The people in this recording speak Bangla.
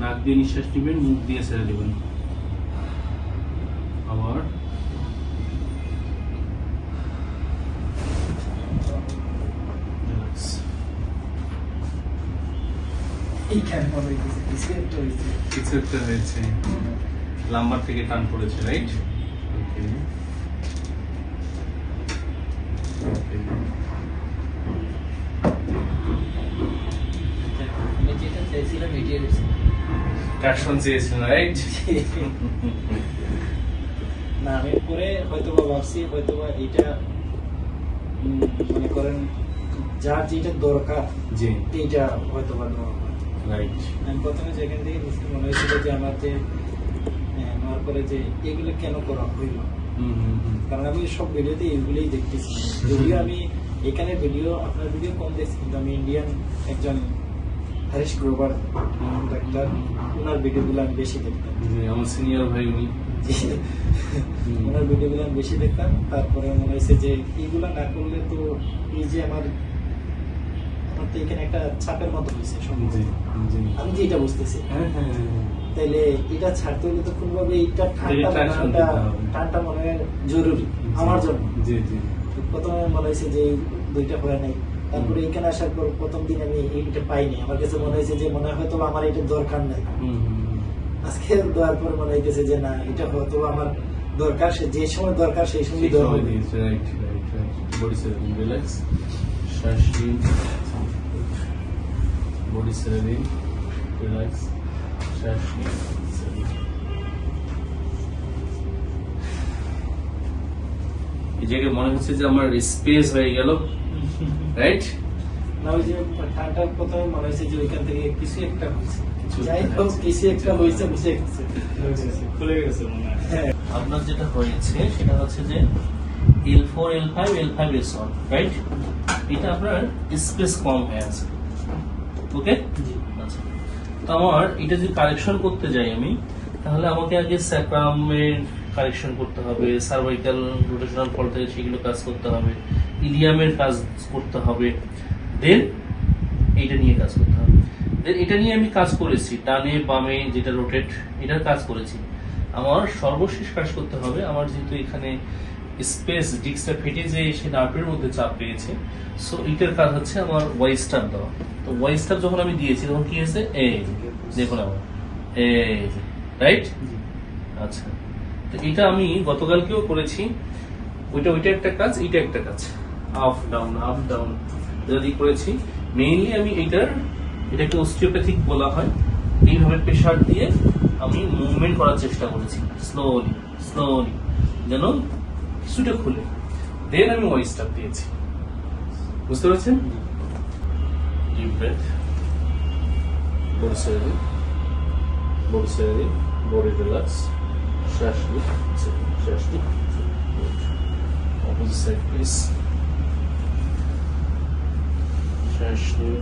নাক দিয়ে নিঃশ্বাস নেবেন, মুখ দিয়ে ছেড়ে দেবেন। আবার কিছু একটা হয়েছে, লাম্বার থেকে টান পড়েছে, রাইট? ওকে কাশন চেয়েছেন, রাইট? না আমি পরে হয়তোবা ভাবছি হয়তোবা এটা মনে করেন যার যেটা দরকার জি, এইটা হয়তোবা রাইট। আমি প্রথমে যেখান থেকে বুঝতে মনে হয়েছিল যে আমার যে নেওয়ার পরে যে এগুলো কেন করা হইল, কারণ আমি সব ভিডিওতে এইগুলোই দেখতেছি। যদিও আমি এখানে ভিডিও আপনার ভিডিও কম দেখছি, কিন্তু আমি ইন্ডিয়ান একজন হরিশ গ্রোভার ডাক্তার, ওনার ভিডিওগুলো আমি বেশি দেখতাম। আমার সিনিয়র ভাই উনি। ওনার ভিডিওগুলো আমি বেশি দেখতাম। তারপরে মনে হয়েছে যে এইগুলা না করলে তো এই যে আমার তো এখানে একটা চাপের মতো হয়েছে আমি যে এটা বুঝতেছি। তাইলে এটা ছাড়তে হলে তো কোনোভাবে এইটা টানটা মনে হয় জরুরি আমার জন্য। প্রথমে মনে হয়েছে যে দুইটা হয় নাই, তারপরে এখানে আসার পর প্রথম দিন আমি এইটা পাইনি। আমার কাছে মনে হয়েছে যে মনে হয়তো আমার এটা দরকার নাই। আজকে দেওয়ার পর মনে হইতেছে যে না, এটা হয়তো আমার দরকার, যে সময় দরকার সেই সময় দেওয়া হবে। বডি সেভিং, রিল্যাক্স, শ্বাস নিন, বডি সেভিং, রিল্যাক্স, শ্বাস নিন। এই জায়গায় মনে হচ্ছে যে আমার স্পেস হয়ে গেল, রাইট? না ওই যে ঠান্ডা প্রথমে মনে হয়েছে যে ওইখান থেকে কিছু একটা হয়েছে, যাই হোক কিছু একটা হয়েছে, বুঝে গেছে, খুলে গেছে মনে হয়। আপনার যেটা হয়েছে সেটা হচ্ছে যে L4 L5 L5 S1, right? এটা আপনার স্পেস কম হয়ে আছে, ওকে? আচ্ছা, তো আমার এটা যদি কারেকশন করতে যাই আমি, তাহলে আমাকে আগে স্যাক্রামের কারেকশন করতে হবে, সার্ভাইকাল রোটেশনাল ফল থেকে সেগুলো কাজ করতে হবে, ইলিয়ামের কাজ করতে হবে, দেন এইটা নিয়ে কাজ করতে হবে। দেন এটা নিয়ে আমি কাজ করেছি, ডানে বামে যেটা রোটেট, এটার কাজ করেছি। আমার সর্বশেষ কাজ করতে হবে, আমার যেহেতু এখানে স্পেস ডিস্কটা ফেটে যে সে নার্ভের মধ্যে চাপ পেয়েছে, সো এটার কাজ হচ্ছে আমার ওয়াই স্টার দেওয়া। তো ওয়াই স্টার যখন আমি দিয়েছি তখন কি হয়েছে, এই দেখুন আমার এই রাইট। আচ্ছা, তো এটা আমি গতকালকেও করেছি, ওইটা একটা কাজ, এইটা একটা কাজ, আপ ডাউন যদি করেছি। মেইনলি আমি এটাকে অস্টিওপ্যাথিক বলা হয়, এইভাবে প্রেশার দিয়ে আমি মুভমেন্ট করার চেষ্টা করেছি, স্লোলি যেন কিছুটা খুলে। দেন আমি ওয়াই স্টার দিয়েছি, বুঝতে পারছেন? Deep breadth, body saving, body relax, শ্বাস নিন, অপোজিট সাইড প্লিজ, শ্বাস নিন,